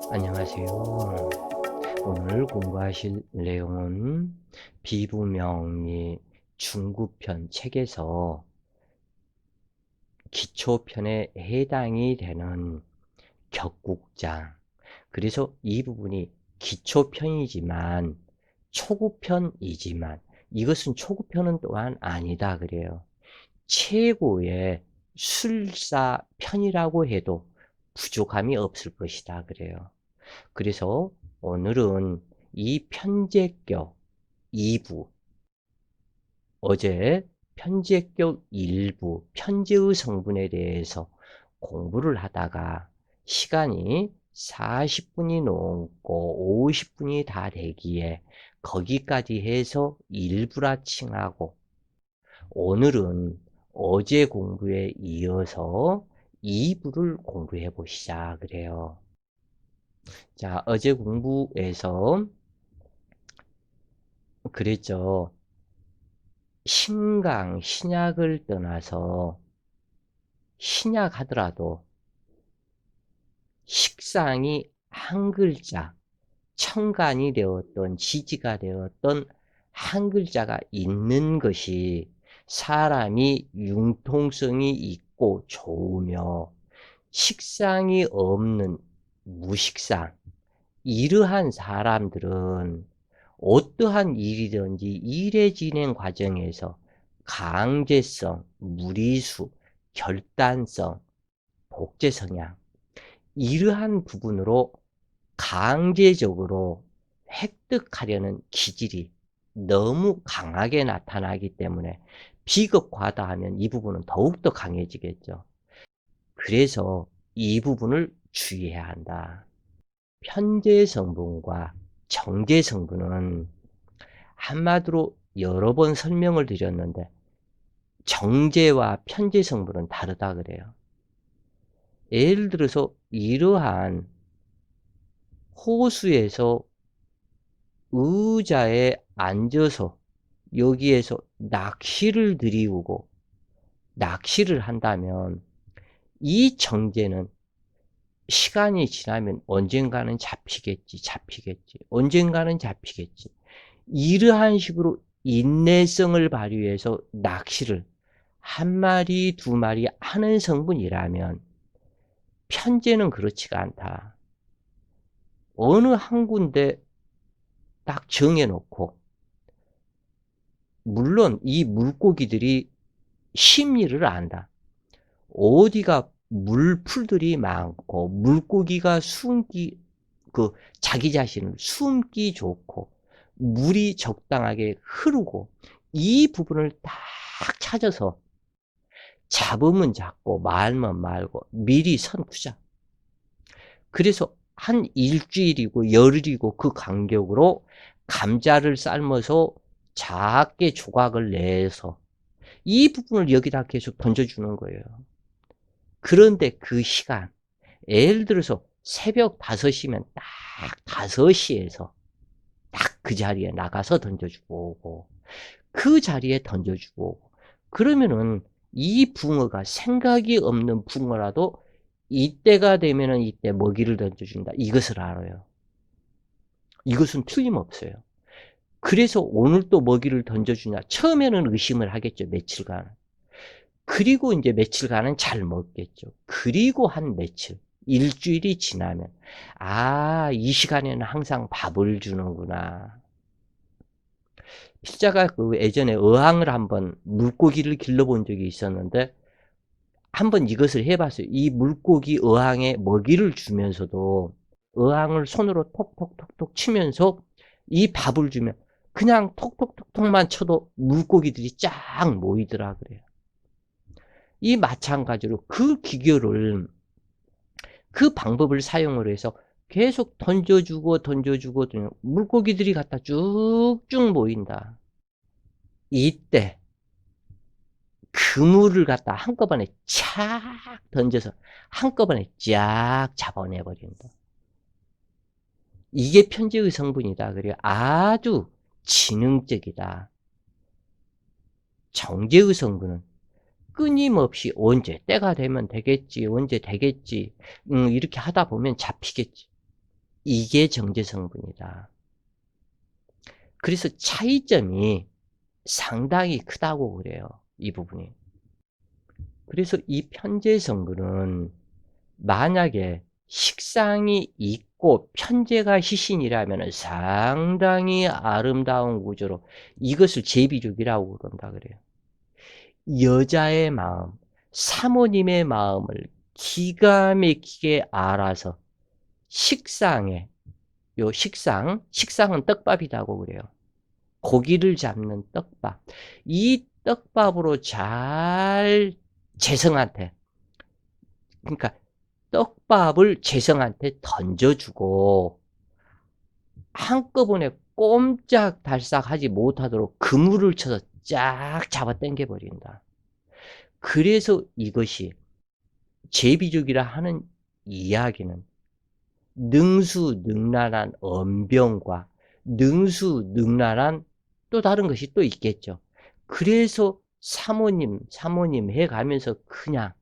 안녕하세요. 오늘 공부하실 내용은 비부명리 중구편 책에서 기초편에 해당이 되는 격국장. 그래서 이 부분이 기초편이지만 초급편이지만 이것은 초급편은 또한 아니다 그래요. 최고의 술사편이라고 해도 부족함이 없을 것이다 그래요. 그래서 오늘은 이 편제격 2부, 어제 편제격 1부, 편제의 성분에 대해서 공부를 하다가 시간이 40분이 넘고 50분이 다 되기에 거기까지 해서 1부라 칭하고, 오늘은 어제 공부에 이어서 2부를 공부해 보시자 그래요. 자, 어제 공부에서 그랬죠. 신강, 신약을 떠나서 신약 하더라도 식상이 한 글자, 청간이 되었던 지지가 되었던 한 글자가 있는 것이 사람이 융통성이 있고 좋으며, 식상이 없는 무식상, 이러한 사람들은 어떠한 일이든지 일의 진행 과정에서 강제성, 무리수, 결단성, 복제 성향, 이러한 부분으로 강제적으로 획득하려는 기질이 너무 강하게 나타나기 때문에 비극화하면 이 부분은 더욱더 강해지겠죠. 그래서 이 부분을 주의해야 한다. 편제 성분과 정제 성분은 한마디로 여러 번 설명을 드렸는데, 정제와 편제 성분은 다르다 그래요. 예를 들어서 이러한 호수에서 의자에 앉아서 여기에서 낚시를 들이우고 낚시를 한다면, 이 정제는 시간이 지나면 언젠가는 잡히겠지, 언젠가는 잡히겠지. 이러한 식으로 인내성을 발휘해서 낚시를 한 마리, 두 마리 하는 성분이라면, 편제는 그렇지가 않다. 어느 한 군데 딱 정해놓고, 물론 이 물고기들이 심리를 안다. 어디가 물풀들이 많고 물고기가 자기 자신을 숨기 좋고 물이 적당하게 흐르고, 이 부분을 딱 찾아서 잡으면 잡고 말면 말고 미리 선투자. 그래서 한 일주일이고 열흘이고 그 간격으로 감자를 삶아서 작게 조각을 내서 이 부분을 여기다 계속 던져주는 거예요. 그런데 그 시간, 예를 들어서 새벽 5시면 딱 5시에서 딱 그 자리에 나가서 던져주고 오고, 그 자리에 던져주고 오고, 그러면은 이 붕어가 생각이 없는 붕어라도 이때가 되면은 이때 먹이를 던져준다, 이것을 알아요. 이것은 틀림없어요. 그래서 오늘 또 먹이를 던져주냐, 처음에는 의심을 하겠죠, 며칠간. 그리고 이제 며칠간은 잘 먹겠죠. 그리고 한 며칠, 일주일이 지나면, 아, 이 시간에는 항상 밥을 주는구나. 필자가 그 예전에 어항을 한번 물고기를 길러본 적이 있었는데, 한번 이것을 해봤어요. 이 물고기 어항에 먹이를 주면서도 어항을 손으로 톡톡톡톡 치면서 이 밥을 주면 그냥 톡톡톡톡만 쳐도 물고기들이 쫙 모이더라 그래요. 이 마찬가지로 그 방법을 사용을 해서 계속 던져주고 물고기들이 갖다 쭉쭉 모인다. 이때 그물을 갖다 한꺼번에 착 던져서 한꺼번에 쫙 잡아내버린다. 이게 편제의 성분이다. 그래요. 아주 지능적이다. 정제의 성분은 끊임없이 언제 때가 되면 되겠지, 언제 되겠지, 이렇게 하다 보면 잡히겠지. 이게 정제 성분이다. 그래서 차이점이 상당히 크다고 그래요. 이 부분이. 그래서 이 편제 성분은 만약에 식상이 있고 편제가 희신이라면 상당히 아름다운 구조로 이것을 제비족이라고 그런다 그래요. 여자의 마음, 사모님의 마음을 기가 막히게 알아서 식상에, 요 식상은 떡밥이라고 그래요. 고기를 잡는 떡밥. 이 떡밥으로 잘 재성한테, 그러니까 떡밥을 재성한테 던져주고 한꺼번에 꼼짝달싹하지 못하도록 그물을 쳐서 쫙 잡아 당겨 버린다. 그래서 이것이 제비족이라 하는 이야기는 능수능란한 언병과 능수능란한 또 다른 것이 또 있겠죠. 그래서 사모님 해가면서 그냥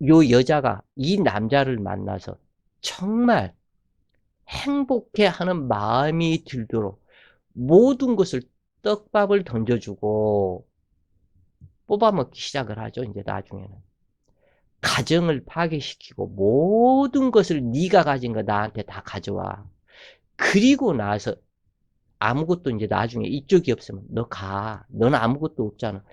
요 여자가 이 남자를 만나서 정말 행복해하는 마음이 들도록 모든 것을 떡밥을 던져주고 뽑아먹기 시작을 하죠. 이제 나중에는 가정을 파괴시키고 모든 것을 네가 가진 거 나한테 다 가져와. 그리고 나서 아무것도 이제 나중에 이쪽이 없으면 너 가. 너는 아무것도 없잖아.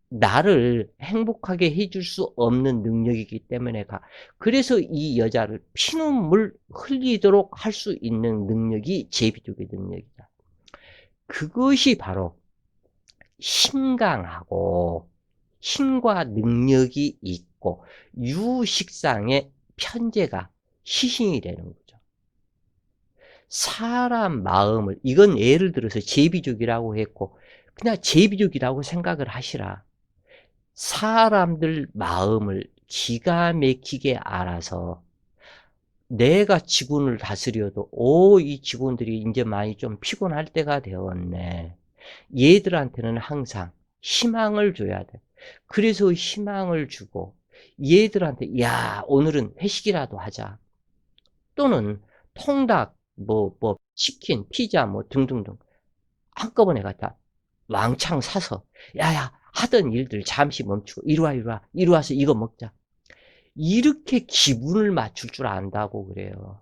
나를 행복하게 해줄 수 없는 능력이기 때문에 가. 그래서 이 여자를 피눈물 흘리도록 할 수 있는 능력이 제비족의 능력이다. 그것이 바로 신강하고 힘과 능력이 있고 유식상의 편제가 희신이 되는 거죠. 사람 마음을, 이건 예를 들어서 제비족이라고 했고 그냥 제비족이라고 생각을 하시라. 사람들 마음을 기가 막히게 알아서 내가 직원을 다스려도 이 직원들이 이제 많이 좀 피곤할 때가 되었네. 얘들한테는 항상 희망을 줘야 돼. 그래서 희망을 주고 얘들한테 야 오늘은 회식이라도 하자. 또는 통닭 치킨 피자 등등등 한꺼번에 갖다 왕창 사서 야야 하던 일들 잠시 멈추고 이리 와서 이거 먹자. 이렇게 기분을 맞출 줄 안다고 그래요.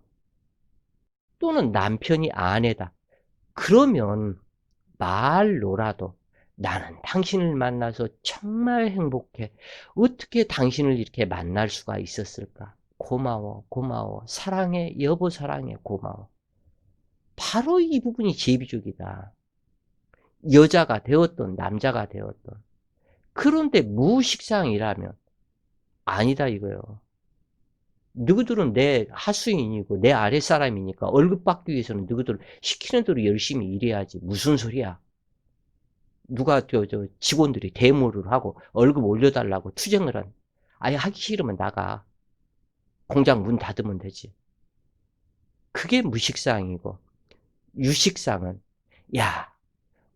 또는 남편이 아내다. 그러면 말로라도 나는 당신을 만나서 정말 행복해. 어떻게 당신을 이렇게 만날 수가 있었을까? 고마워, 고마워. 사랑해, 여보 사랑해, 고마워. 바로 이 부분이 제비족이다. 여자가 되었던 남자가 되었던. 그런데 무식상이라면 아니다 이거요. 누구들은 내 하수인이고 내 아랫사람이니까 월급 받기 위해서는 누구들 시키는 대로 열심히 일해야지. 무슨 소리야. 누가 직원들이 데모를 하고 월급 올려달라고 투쟁을 한. 아예 하기 싫으면 나가. 공장 문 닫으면 되지. 그게 무식상이고 유식상은 야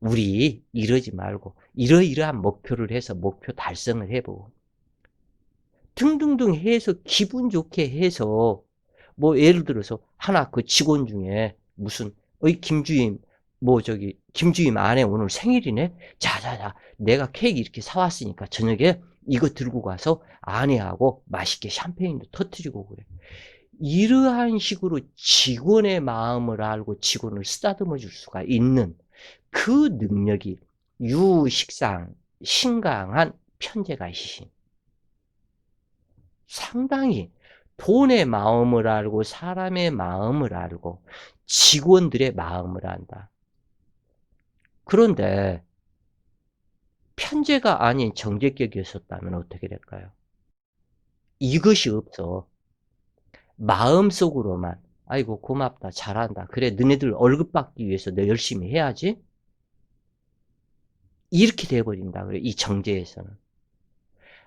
우리 이러지 말고 이러이러한 목표를 해서 목표 달성을 해보고 등등등 해서 기분 좋게 해서 예를 들어서 하나 그 직원 중에 무슨 김주임 김주임 아내 오늘 생일이네. 자자자 내가 케이크 이렇게 사왔으니까 저녁에 이거 들고 가서 아내하고 맛있게 샴페인도 터뜨리고 그래. 이러한 식으로 직원의 마음을 알고 직원을 쓰다듬어 줄 수가 있는 그 능력이 유식상 신강한 편제가이신. 상당히 돈의 마음을 알고 사람의 마음을 알고 직원들의 마음을 안다. 그런데 편제가 아닌 정제격이었었다면 어떻게 될까요? 이것이 없어. 마음속으로만 아이고 고맙다 잘한다 그래 너네들 월급 받기 위해서 너 열심히 해야지 이렇게 돼버린다 그래. 이 정제에서는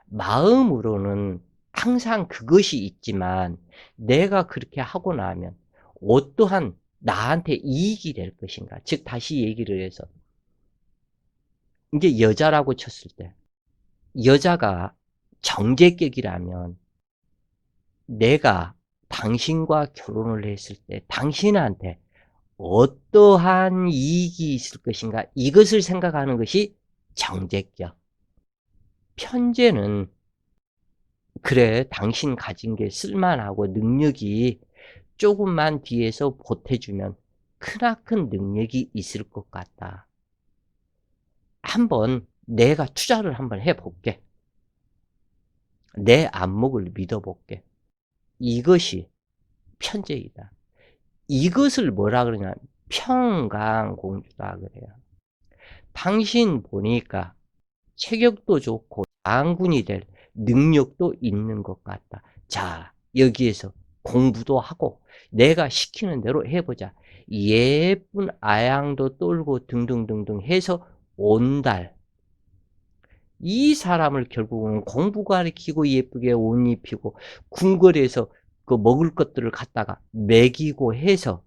마음으로는 항상 그것이 있지만 내가 그렇게 하고 나면 어떠한 나한테 이익이 될 것인가. 즉 다시 얘기를 해서 이제 여자라고 쳤을 때 여자가 정제격이라면 내가 당신과 결혼을 했을 때 당신한테 어떠한 이익이 있을 것인가 이것을 생각하는 것이 정제격. 편제는 그래 당신 가진 게 쓸만하고 능력이 조금만 뒤에서 보태주면 크나큰 능력이 있을 것 같다. 한번 내가 투자를 한번 해볼게. 내 안목을 믿어볼게. 이것이 편제이다. 이것을 뭐라 그러냐? 평강공주다 그래요. 당신 보니까 체격도 좋고 장군이 될 능력도 있는 것 같다. 자, 여기에서 공부도 하고 내가 시키는 대로 해보자. 예쁜 아양도 떨고 등등등등 해서 온달. 이 사람을 결국은 공부 가르치고 예쁘게 옷 입히고 궁궐에서 그 먹을 것들을 갖다가 먹이고 해서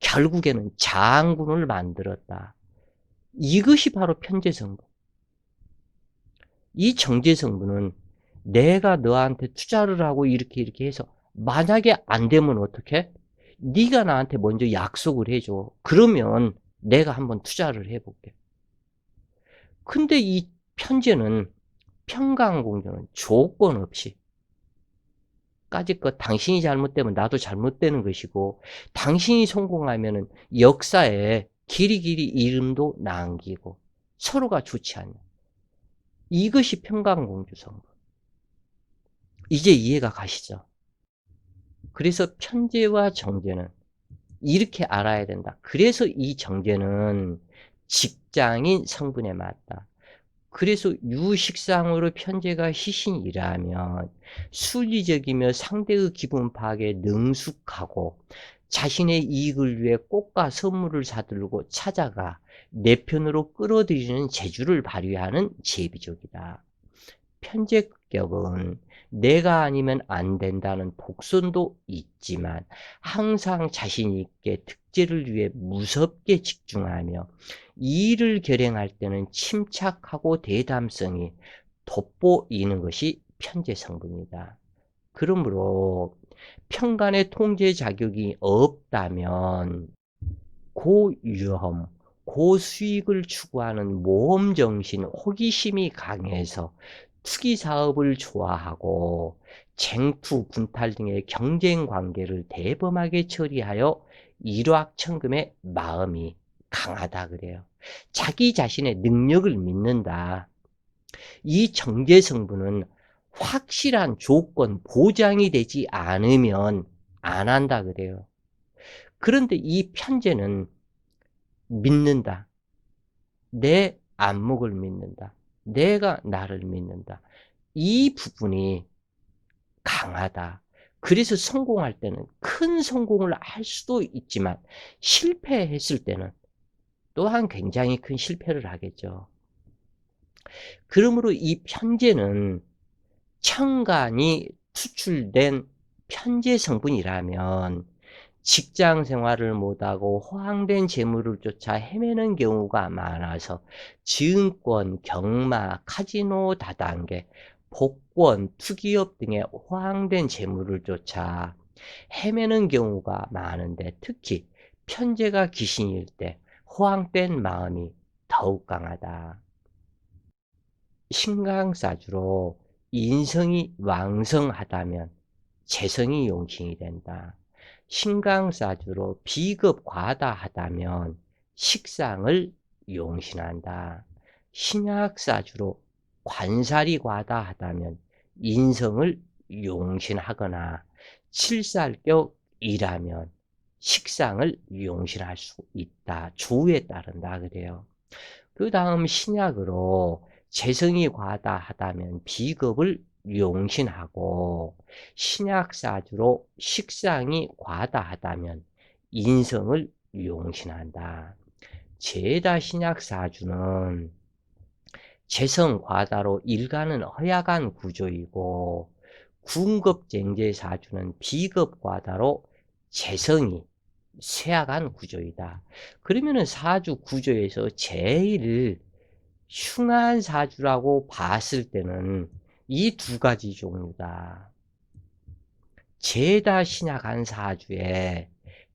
결국에는 장군을 만들었다. 이것이 바로 편제성분. 이 정제성분은 내가 너한테 투자를 하고 이렇게 해서 만약에 안 되면 어떡해? 네가 나한테 먼저 약속을 해줘. 그러면 내가 한번 투자를 해볼게. 근데 이 편제는 평강공주는 조건 없이 까짓것 당신이 잘못되면 나도 잘못되는 것이고 당신이 성공하면은 역사에 길이길이 이름도 남기고 서로가 좋지 않냐. 이것이 평강공주 성분. 이제 이해가 가시죠? 그래서 편제와 정제는 이렇게 알아야 된다. 그래서 이 정제는 직장인 성분에 맞다. 그래서 유식상으로 편제가 희신이라면 순리적이며 상대의 기분 파악에 능숙하고 자신의 이익을 위해 꽃과 선물을 사들고 찾아가 내 편으로 끌어들이는 재주를 발휘하는 제비족이다. 편제격은 내가 아니면 안 된다는 독선도 있지만 항상 자신 있게 득제를 위해 무섭게 집중하며 일을 결행할 때는 침착하고 대담성이 돋보이는 것이 편제 성분이다. 그러므로 편간의 통제 자격이 없다면 고위험, 고수익을 추구하는 모험정신, 호기심이 강해서 투기사업을 좋아하고 쟁투, 분탈 등의 경쟁관계를 대범하게 처리하여 일확천금의 마음이 강하다 그래요. 자기 자신의 능력을 믿는다. 이 정제성분은 확실한 조건, 보장이 되지 않으면 안 한다 그래요. 그런데 이 편제는 믿는다. 내 안목을 믿는다. 내가 나를 믿는다. 이 부분이 강하다. 그래서 성공할 때는 큰 성공을 할 수도 있지만 실패했을 때는 또한 굉장히 큰 실패를 하겠죠. 그러므로 이 편제는 천간이 투출된 편제 성분이라면 직장 생활을 못하고 호황된 재물을 쫓아 헤매는 경우가 많아서 증권, 경마, 카지노 다단계, 복권, 투기업 등의 호황된 재물을 쫓아 헤매는 경우가 많은데 특히 편제가 귀신일 때 호황된 마음이 더욱 강하다. 신강사주로 인성이 왕성하다면 재성이 용신이 된다. 신강사주로 비겁과다하다면 식상을 용신한다. 신약사주로 관살이 과다하다면 인성을 용신하거나 칠살격이라면 식상을 용신할 수 있다. 조에 따른다 그래요. 그 다음 신약으로 재성이 과다하다면 비겁을 용신하고 신약사주로 식상이 과다하다면 인성을 용신한다. 죄다 신약사주는 재성 과다로 일간은 허약한 구조이고 군급쟁제사주는 비급 과다로 재성이 쇠약한 구조이다. 그러면은 사주 구조에서 제일 흉한 사주라고 봤을 때는 이 두 가지 종류다. 죄다 신약한 사주에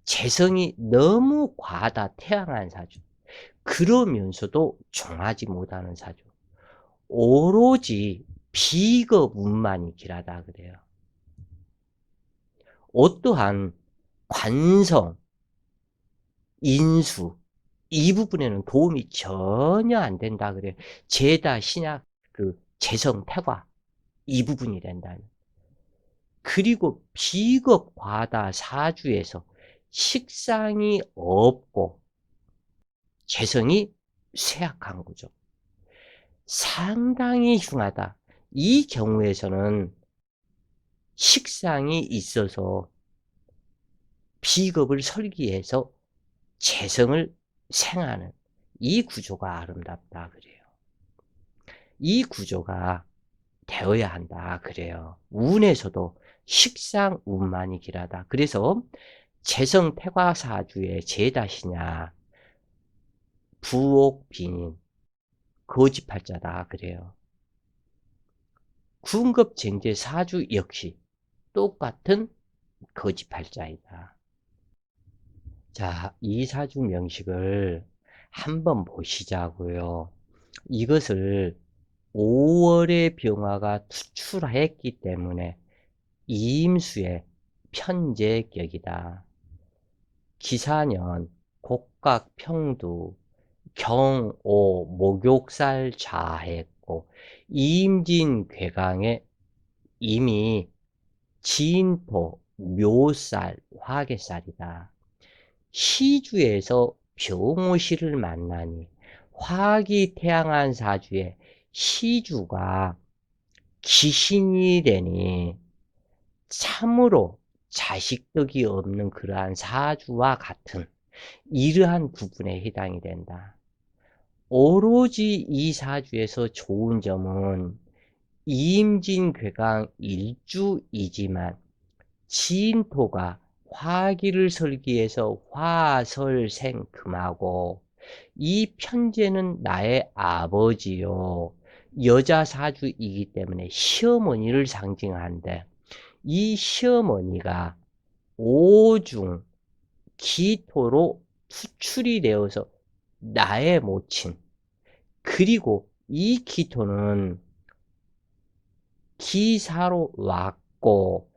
재성이 너무 과하다 태양한 사주. 그러면서도 정하지 못하는 사주. 오로지 비겁운만이 길하다 그래요. 어떠한 관성, 인수 이 부분에는 도움이 전혀 안 된다 그래요. 죄다 신약 재성 태과 이 부분이 된다는. 그리고 비겁 과다 사주에서 식상이 없고 재성이 쇠약한 거죠. 상당히 흉하다. 이 경우에서는 식상이 있어서 비겁을 설계해서 재성을 생하는 이 구조가 아름답다 그래요. 이 구조가 되어야 한다 그래요. 운에서도 식상 운만이 길하다. 그래서 재성 태과사주의 재다시냐 부옥 빈인 거지팔자다 그래요. 군급쟁제 사주 역시 똑같은 거지팔자이다. 자, 이 사주 명식을 한번 보시자고요. 이것을 5월의 병화가 투출했기 때문에 이임수의 편제격이다. 기사년, 곡각, 평두, 경오, 목욕살 자했고 이임진 괴강에 이미 진토, 묘살, 화개살이다. 시주에서 병오시를 만나니 화기 태양한 사주에 시주가 기신이 되니 참으로 자식덕이 없는 그러한 사주와 같은 이러한 부분에 해당이 된다. 오로지 이 사주에서 좋은 점은 이임진괴강 일주이지만 진토가 화기를 설기해서 화설생금하고 이 편제는 나의 아버지요 여자 사주이기 때문에 시어머니를 상징하는데 이 시어머니가 오중 기토로 투출이 되어서 나의 모친 그리고 이 기토는 기사로 왔고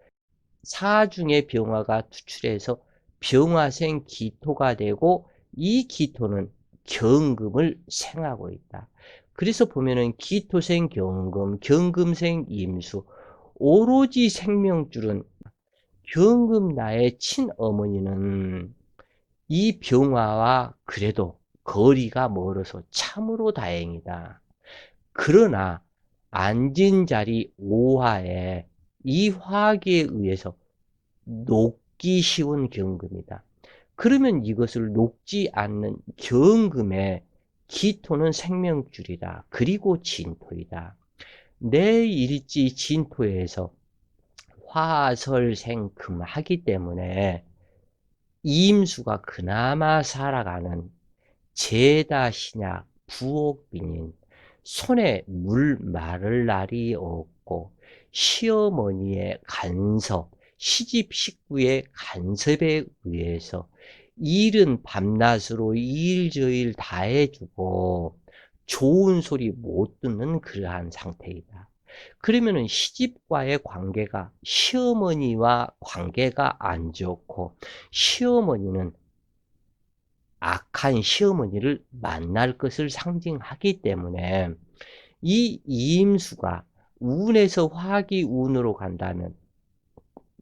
사중의 병화가 투출해서 병화생 기토가 되고 이 기토는 경금을 생하고 있다. 그래서 보면은 기토생 경금, 경금생 임수 오로지 생명줄은 경금 나의 친어머니는 이 병화와 그래도 거리가 멀어서 참으로 다행이다. 그러나 앉은 자리 오화에 이 화기에 의해서 녹기 쉬운 경금이다. 그러면 이것을 녹지 않는 경금의 기토는 생명줄이다. 그리고 진토이다. 내 일지 진토에서 화설생금하기 때문에 임수가 그나마 살아가는 제다신약 부옥빈인 손에 물 마를 날이 없고 시어머니의 간섭, 시집 식구의 간섭에 의해서 일은 밤낮으로 일저일 다 해주고 좋은 소리 못 듣는 그러한 상태이다. 그러면은 시집과의 관계가 시어머니와 관계가 안 좋고 시어머니는 악한 시어머니를 만날 것을 상징하기 때문에 이 이임수가 운에서 화기운으로 간다면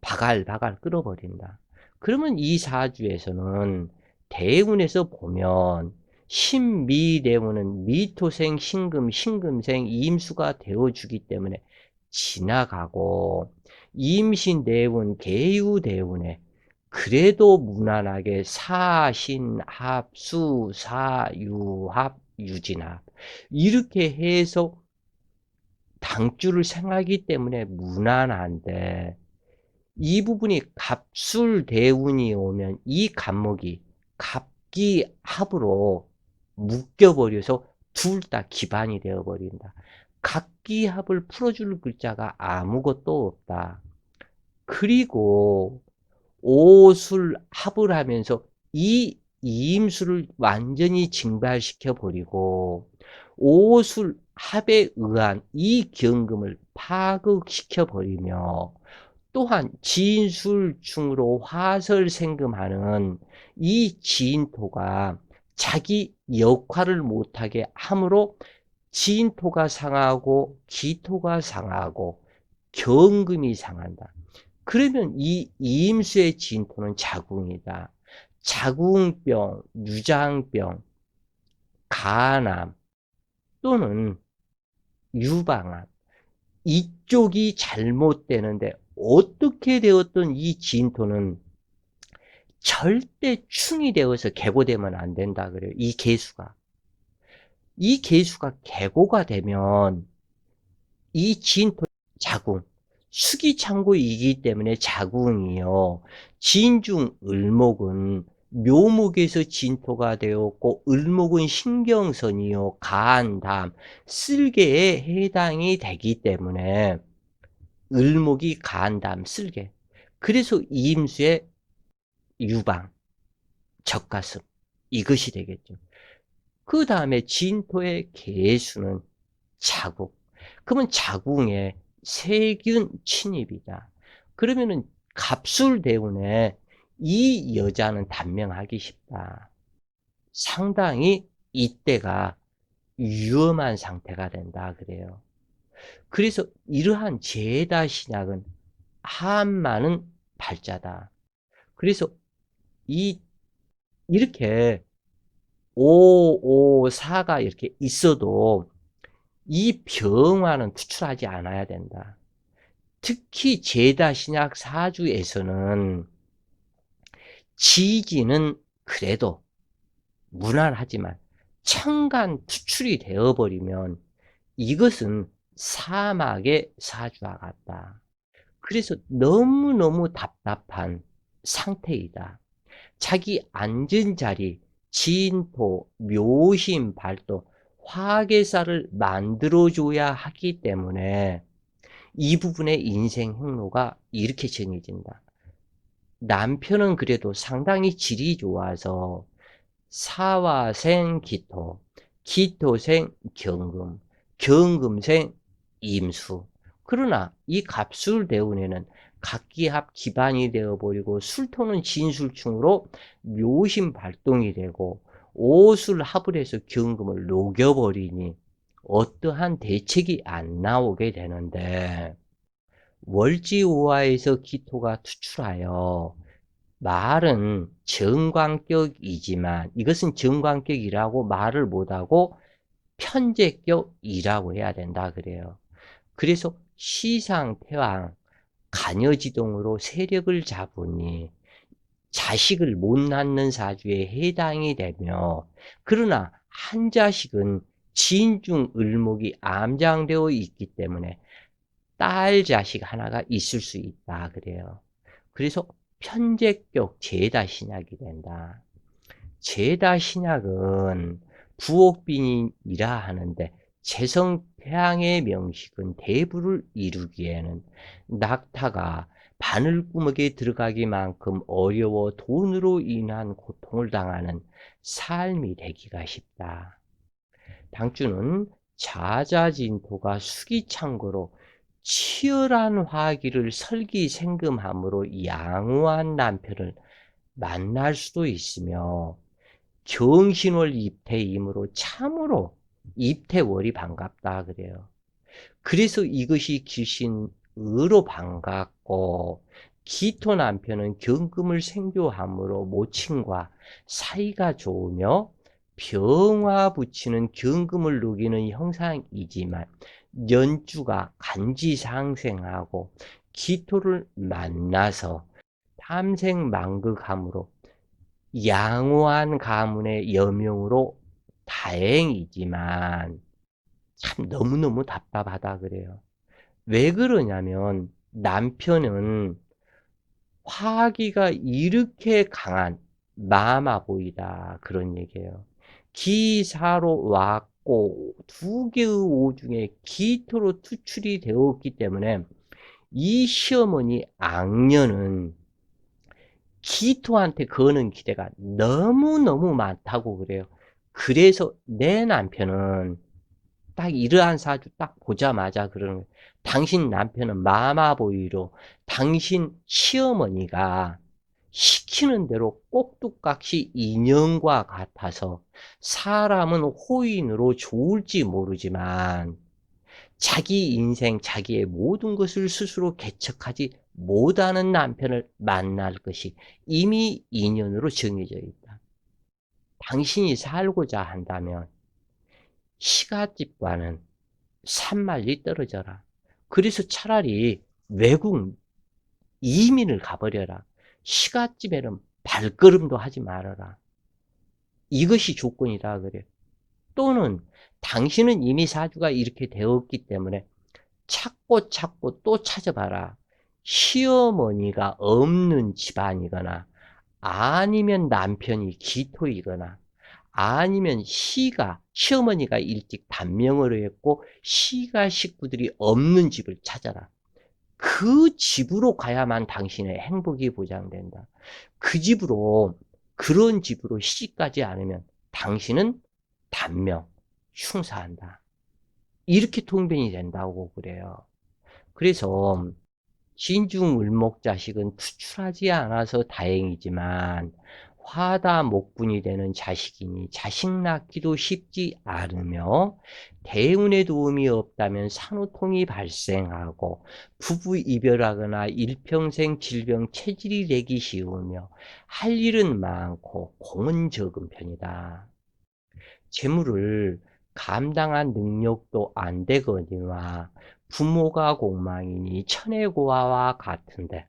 바갈바갈 끌어버린다. 그러면 이 사주에서는 대운에서 보면 신미대운은 미토생 신금, 신금생 이임수가 되어주기 때문에 지나가고 임신대운, 계유대운에 그래도 무난하게 사신합, 수사유합, 유진합 이렇게 해서 당주를 생하기 때문에 무난한데 이 부분이 갑술대운이 오면 이 갑목이 갑기합으로 묶여버려서 둘 다 기반이 되어버린다. 갑기합을 풀어줄 글자가 아무것도 없다. 그리고 오술합을 하면서 이 이임수를 완전히 증발시켜 버리고 오술합에 의한 이 경금을 파극시켜 버리며 또한 진술중으로 화설생금하는 이 진토가 자기 역할을 못하게 함으로 진토가 상하고 기토가 상하고 경금이 상한다. 그러면 이 이임수의 진토는 자궁이다. 자궁병, 유장병, 간암 또는 유방암 이쪽이 잘못되는데 어떻게 되었던 이 진토는 절대 충이 되어서 개고되면 안 된다 그래요. 이 개수가. 이 개수가 개고가 되면 이 진토 자궁, 수기창고이기 때문에 자궁이요. 진중 을목은 묘목에서 진토가 되었고 을목은 신경선이요. 간, 담, 쓸개에 해당이 되기 때문에 을목이 간, 담, 쓸개. 그래서 이임수의 유방, 젖가슴 이것이 되겠죠. 그 다음에 진토의 개수는 자궁. 그러면 자궁에 세균 침입이다. 그러면은 갑술대운에 이 여자는 단명하기 쉽다. 상당히 이때가 위험한 상태가 된다 그래요. 그래서 이러한 제다 신약은 한마는 발자다. 그래서 이렇게 5, 5, 4가 이렇게 있어도 이 병화는 투출하지 않아야 된다. 특히 제다 신약 사주에서는 지지는 그래도 무난하지만 천간 투출이 되어버리면 이것은 사막의 사주와 같다. 그래서 너무너무 답답한 상태이다. 자기 앉은 자리, 진토, 묘심, 발도, 화계사를 만들어줘야 하기 때문에 이 부분의 인생 행로가 이렇게 정해진다. 남편은 그래도 상당히 질이 좋아서 사화생 기토, 기토생 경금, 경금생 임수. 그러나 이 갑술대운에는 각기합 기반이 되어버리고 술토는 진술충으로 묘심 발동이 되고 오술합을 해서 경금을 녹여버리니 어떠한 대책이 안 나오게 되는데 월지오화에서 기토가 투출하여 말은 정관격이지만 이것은 정관격이라고 말을 못하고 편제격이라고 해야 된다 그래요. 그래서 시상, 태왕, 간여지동으로 세력을 잡으니 자식을 못 낳는 사주에 해당이 되며 그러나 한 자식은 진중 을목이 암장되어 있기 때문에 딸 자식 하나가 있을 수 있다 그래요. 그래서 편제격 제다 신약이 된다. 제다 신약은 부옥빈이라 하는데 재성태양의 명식은 대부를 이루기에는 낙타가 바늘구멍에 들어가기만큼 어려워 돈으로 인한 고통을 당하는 삶이 되기가 쉽다. 당주는 자자진토가 수기창고로 치열한 화기를 설기생금함으로 양호한 남편을 만날 수도 있으며 경신월 입태이므로 참으로 입태월이 반갑다 그래요. 그래서 이것이 귀신으로 반갑고 기토 남편은 경금을 생교함으로 모친과 사이가 좋으며 병화 붙이는 경금을 녹이는 형상이지만 연주가 간지상생하고 기토를 만나서 탐생망극함으로 양호한 가문의 여명으로 다행이지만 참 너무너무 답답하다 그래요. 왜 그러냐면 남편은 화기가 이렇게 강한 마마보이다 그런 얘기예요. 기사로 왔고 두 개의 오 중에 기토로 투출이 되었기 때문에 이 시어머니 악녀는 기토한테 거는 기대가 너무너무 많다고 그래요. 그래서 내 남편은 딱 이러한 사주 딱 보자마자 그러는 거예요. 당신 남편은 마마보이로 당신 시어머니가 시키는 대로 꼭두각시 인형과 같아서 사람은 호인으로 좋을지 모르지만 자기 인생, 자기의 모든 것을 스스로 개척하지 못하는 남편을 만날 것이 이미 인연으로 정해져 있다. 당신이 살고자 한다면 시가집과는 산만리 떨어져라. 그래서 차라리 외국 이민을 가버려라. 시가집에는 발걸음도 하지 말아라. 이것이 조건이라 그래. 또는 당신은 이미 사주가 이렇게 되었기 때문에 찾고 또 찾아봐라. 시어머니가 없는 집안이거나 아니면 남편이 기토이거나 아니면 시어머니가 일찍 단명을 했고 시가 식구들이 없는 집을 찾아라. 그 집으로 가야만 당신의 행복이 보장된다. 그 집으로, 그런 집으로 시집가지 않으면 당신은 단명, 흉사한다. 이렇게 통변이 된다고 그래요. 그래서 신중을목 자식은 투출하지 않아서 다행이지만 화다목분이 되는 자식이니 자식 낳기도 쉽지 않으며 대운의 도움이 없다면 산후통이 발생하고 부부 이별하거나 일평생 질병 체질이 되기 쉬우며 할 일은 많고 공은 적은 편이다. 재물을 감당한 능력도 안 되거니와 부모가 공망이니 천혜고아와 같은데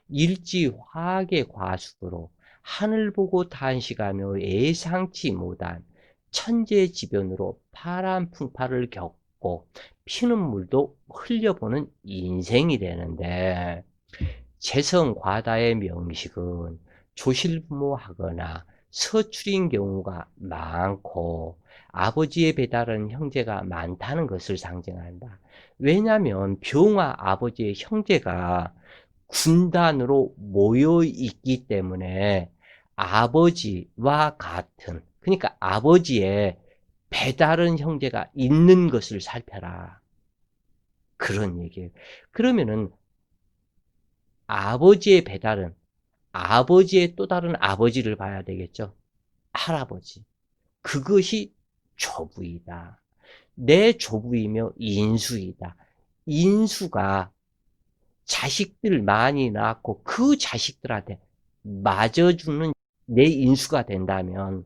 일지 화학의 과숙으로 하늘 보고 탄식하며 예상치 못한 천재지변으로 파란 풍파를 겪고 피눈물도 흘려보는 인생이 되는데 재성과다의 명식은 조실부모하거나 서출인 경우가 많고 아버지의 배달은 형제가 많다는 것을 상징한다. 왜냐하면 병화 아버지의 형제가 군단으로 모여 있기 때문에 아버지와 같은, 그러니까 아버지의 배다른 형제가 있는 것을 살펴라. 그런 얘기예요. 그러면은 아버지의 배달은 아버지의 또 다른 아버지를 봐야 되겠죠. 할아버지. 그것이 조부이다. 내 조부이며 인수이다. 인수가 자식들 많이 낳고 그 자식들한테 맞아주는 내 인수가 된다면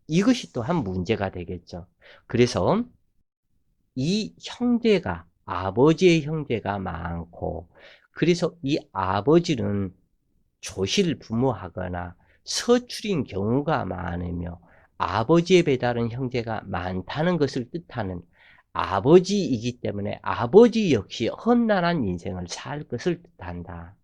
이것이 또한 문제가 되겠죠. 그래서 이 형제가, 아버지의 형제가 많고, 그래서 이 아버지는 조실부모하거나 서출인 경우가 많으며 아버지의 배다른 형제가 많다는 것을 뜻하는 아버지이기 때문에 아버지 역시 험난한 인생을 살 것을 뜻한다.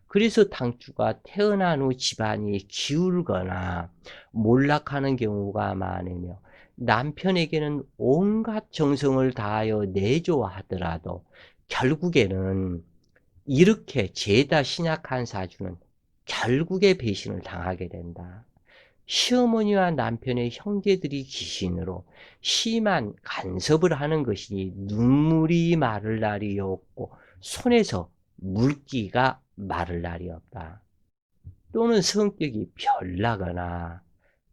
그래서 당주가 태어난 후 집안이 기울거나 몰락하는 경우가 많으며 남편에게는 온갖 정성을 다하여 내조하더라도 결국에는 이렇게 죄다 신약한 사주는 결국에 배신을 당하게 된다. 시어머니와 남편의 형제들이 귀신으로 심한 간섭을 하는 것이니 눈물이 마를 날이 없고 손에서 물기가 마를 날이 없다. 또는 성격이 별나거나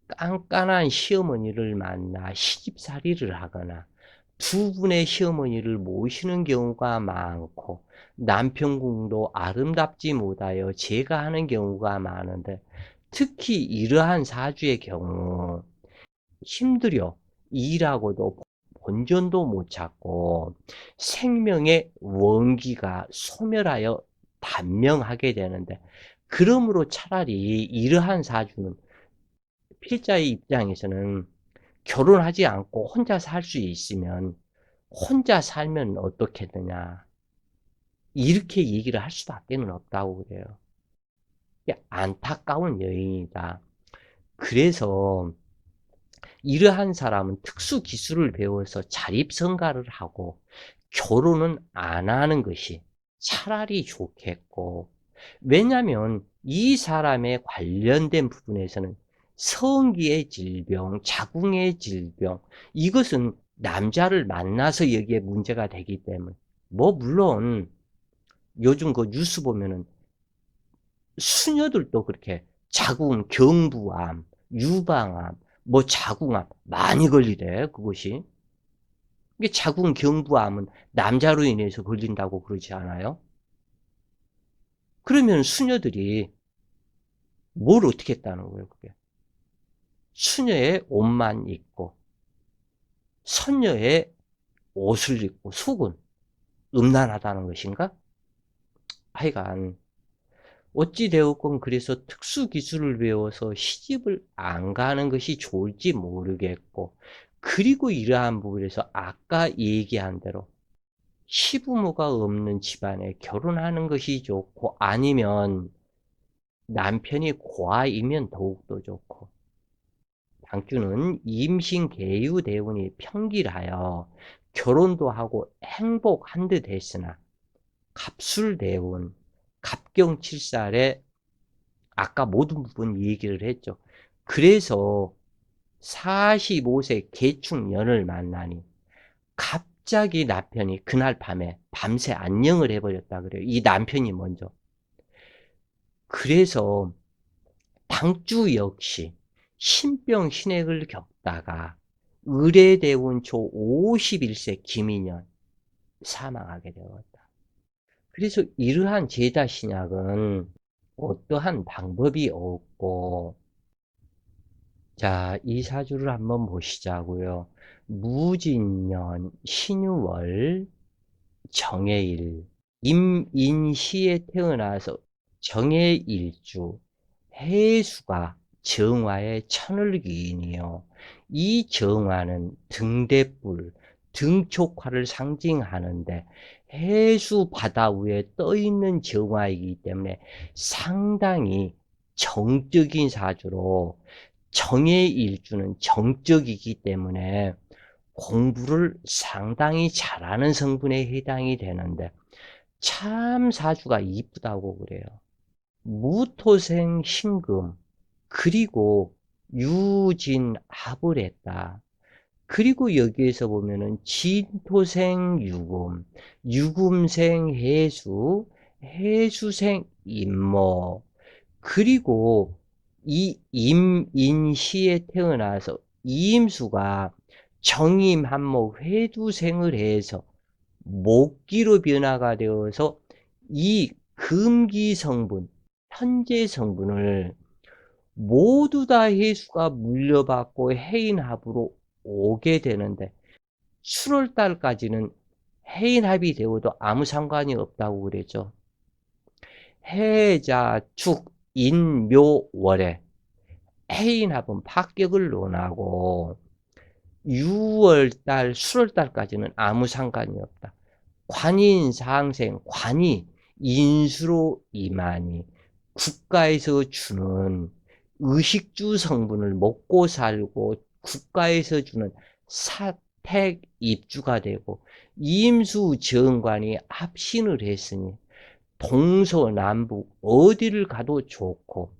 깐깐한 시어머니를 만나 시집살이를 하거나 두 분의 시어머니를 모시는 경우가 많고 남편궁도 아름답지 못하여 제가 하는 경우가 많은데 특히 이러한 사주의 경우 힘들여 일하고도 본전도 못 찾고 생명의 원기가 소멸하여 단명하게 되는데 그러므로 차라리 이러한 사주는 필자의 입장에서는 결혼하지 않고 혼자 살 수 있으면 혼자 살면 어떻겠느냐 이렇게 얘기를 할 수밖에 없다고 그래요. 안타까운 여인이다. 그래서 이러한 사람은 특수 기술을 배워서 자립성가를 하고 결혼은 안 하는 것이 차라리 좋겠고, 왜냐하면 이 사람의 관련된 부분에서는 성기의 질병, 자궁의 질병, 이것은 남자를 만나서 여기에 문제가 되기 때문에, 뭐 물론 요즘 그 뉴스 보면은 수녀들도 그렇게 자궁, 경부암, 유방암, 뭐 자궁암 많이 걸리대, 그것이. 이게 자궁, 경부암은 남자로 인해서 걸린다고 그러지 않아요? 그러면 수녀들이 뭘 어떻게 했다는 거예요, 그게. 수녀의 옷만 입고, 선녀의 옷을 입고, 속은 음란하다는 것인가? 하여간, 어찌되었건 그래서 특수기술을 배워서 시집을 안 가는 것이 좋을지 모르겠고, 그리고 이러한 부분에서 아까 얘기한 대로 시부모가 없는 집안에 결혼하는 것이 좋고, 아니면 남편이 고아이면 더욱더 좋고, 당주는 임신 계유 대운이 평길하여 결혼도 하고 행복한 듯 했으나, 갑술 대운, 갑경칠살에 아까 모든 부분 얘기를 했죠. 그래서 45세 개축년을 만나니 갑자기 남편이 그날 밤에 밤새 안녕을 해버렸다 그래요. 이 남편이 먼저. 그래서 당주 역시 신병신액을 겪다가 의례대운 초 51세 김인년 사망하게 되었다. 그래서 이러한 제자신약은 어떠한 방법이 없고, 자, 이 사주를 한번 보시자고요. 무진년, 신유월, 정해일, 임인시에 태어나서 정해일주, 해수가 정화의 천을기인이요. 이 정화는 등대불, 등촉화를 상징하는데 해수 바다 위에 떠 있는 정화이기 때문에 상당히 정적인 사주로, 정해일주는 정적이기 때문에 공부를 상당히 잘하는 성분에 해당이 되는데, 참 사주가 이쁘다고 그래요. 무토생 신금, 그리고 유진합을 했다. 그리고 여기에서 보면은 진토생 유금, 유금생 해수, 해수생 임모, 그리고 이 임인시에 태어나서 이임수가 정임한목 회두생을 해서 목기로 변화가 되어서 이 금기 성분, 현재 성분을 모두 다 해수가 물려받고 해인합으로 오게 되는데, 7월 달까지는 해인합이 되어도 아무 상관이 없다고 그랬죠. 해자, 축, 인, 묘, 월에 해인합은 합격을 논하고 6월달, 7월달까지는 아무 상관이 없다. 관인상생, 관이 인수로 임하니 국가에서 주는 의식주 성분을 먹고 살고 국가에서 주는 사택 입주가 되고, 임수 정관이 합신을 했으니 동서남북 어디를 가도 좋고,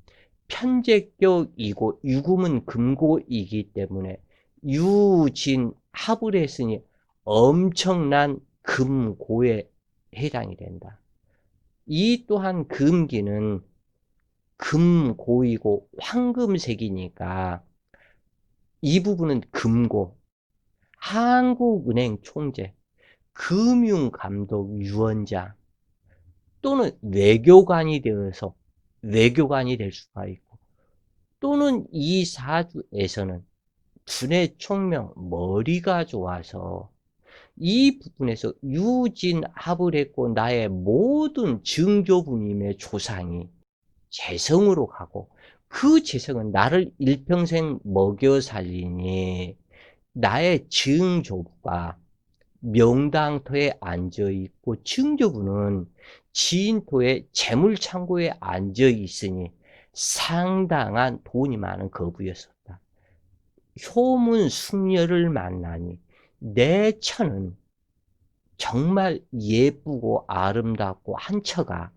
편제격이고 유금은 금고이기 때문에 유진합을 했으니 엄청난 금고에 해당이 된다. 이 또한 금기는 금고이고 황금색이니까 이 부분은 금고, 한국은행 총재, 금융감독 유언자, 또는 외교관이 되어서 외교관이 될 수가 있고, 또는 이 사주에서는 두뇌 총명, 머리가 좋아서 이 부분에서 유진합을 했고 나의 모든 증조부님의 조상이 재성으로 가고, 그 재성은 나를 일평생 먹여 살리니 나의 증조부가 명당터에 앉아 있고 증조부는 지인토의 재물창고에 앉아 있으니 상당한 돈이 많은 거부였었다. 효문 숙녀를 만나니 내 처는 정말 예쁘고 아름답고 한 처가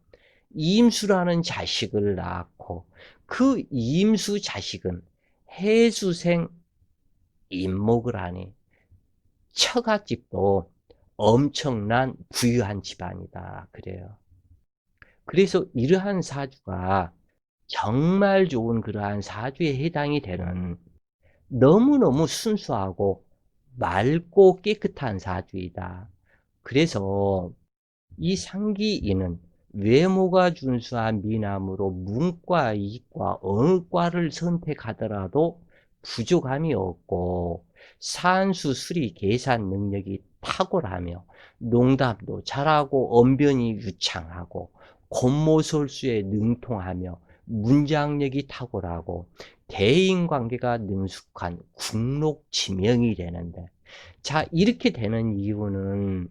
임수라는 자식을 낳고 그 임수 자식은 해수생 임목을 하니 처갓집도 엄청난 부유한 집안이다 그래요. 그래서 이러한 사주가 정말 좋은 그러한 사주에 해당이 되는 너무너무 순수하고 맑고 깨끗한 사주이다. 그래서 이 상기인은 외모가 준수한 미남으로 문과, 이과, 어느 과를 선택하더라도 부족함이 없고 산수, 수리, 계산 능력이 탁월하며 농담도 잘하고 언변이 유창하고 권모설수에 능통하며 문장력이 탁월하고 대인관계가 능숙한 국록지명이 되는데, 자, 이렇게 되는 이유는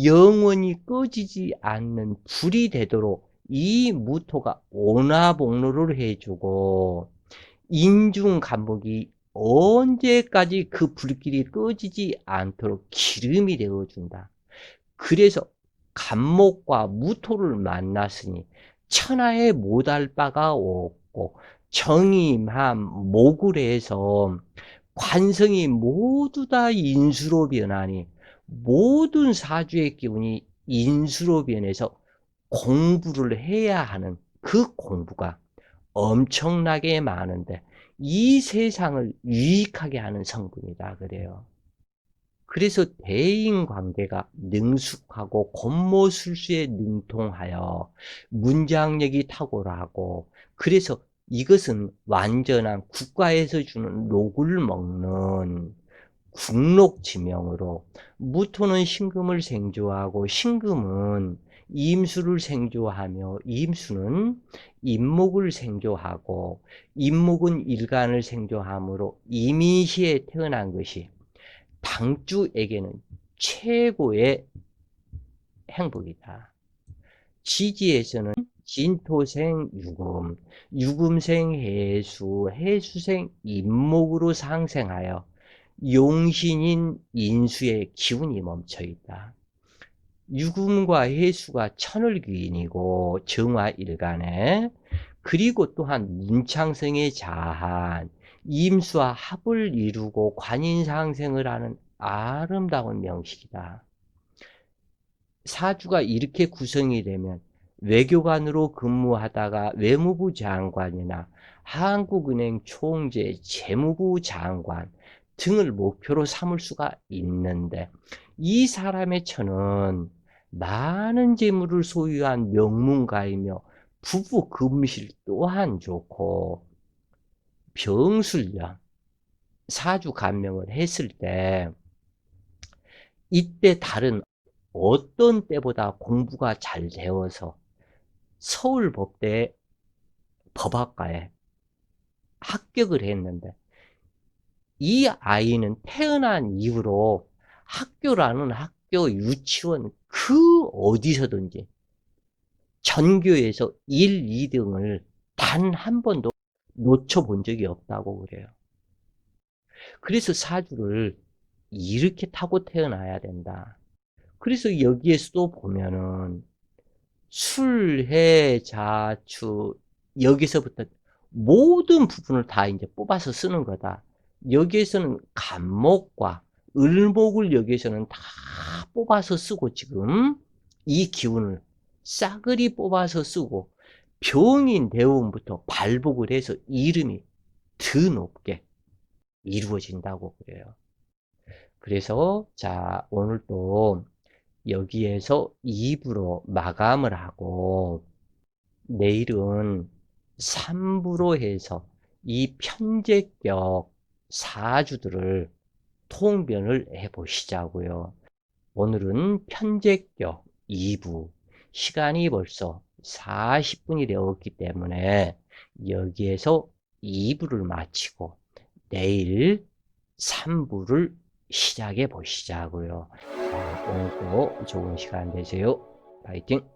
영원히 꺼지지 않는 불이 되도록 이 무토가 온화복로를 해주고 인중간목이 언제까지 그 불길이 꺼지지 않도록 기름이 되어준다. 그래서 간목과 무토를 만났으니 천하에 못할 바가 없고 정임함, 모굴에서 관성이 모두 다 인수로 변하니 모든 사주의 기운이 인수로 변해서 공부를 해야 하는 그 공부가 엄청나게 많은데 이 세상을 유익하게 하는 성분이다 그래요. 그래서 대인관계가 능숙하고 권모술수에 능통하여 문장력이 탁월하고, 그래서 이것은 완전한 국가에서 주는 녹을 먹는 국록지명으로, 무토는 신금을 생조하고 신금은 임수를 생조하며 임수는 임목을 생조하고 임목은 일간을 생조하므로 이민시에 태어난 것이 당주에게는 최고의 행복이다. 지지에서는 진토생 유금, 유금생 해수, 해수생 임목으로 상생하여 용신인 인수의 기운이 멈춰 있다. 유금과 해수가 천을귀인이고 정화일간에, 그리고 또한 문창성의 자한, 임수와 합을 이루고 관인상생을 하는 아름다운 명식이다. 사주가 이렇게 구성이 되면 외교관으로 근무하다가 외무부 장관이나 한국은행 총재, 재무부 장관 등을 목표로 삼을 수가 있는데, 이 사람의 처는 많은 재물을 소유한 명문가이며 부부 금실 또한 좋고, 병술년 사주 감명을 했을 때 이때 다른 어떤 때보다 공부가 잘 되어서 서울법대 법학과에 합격을 했는데, 이 아이는 태어난 이후로 학교라는 학교, 유치원 그 어디서든지 전교에서 1, 2등을 단 한 번도 놓쳐본 적이 없다고 그래요. 그래서 사주를 이렇게 타고 태어나야 된다. 그래서 여기에서도 보면은 술, 해, 자, 추, 여기서부터 모든 부분을 다 이제 뽑아서 쓰는 거다. 여기에서는 간목과 을목을 여기에서는 다 뽑아서 쓰고, 지금 이 기운을 싸그리 뽑아서 쓰고 병인 대운부터 발복을 해서 이름이 더 높게 이루어진다고 그래요. 그래서 자, 오늘 또 여기에서 2부로 마감을 하고 내일은 3부로 해서 이 편제격 사주들을 통변을 해 보시자고요. 오늘은 편제격 2부, 시간이 벌써 40분이 되었기 때문에 여기에서 2부를 마치고 내일 3부를 시작해 보시자고요. 오늘도 좋은 시간 되세요. 파이팅!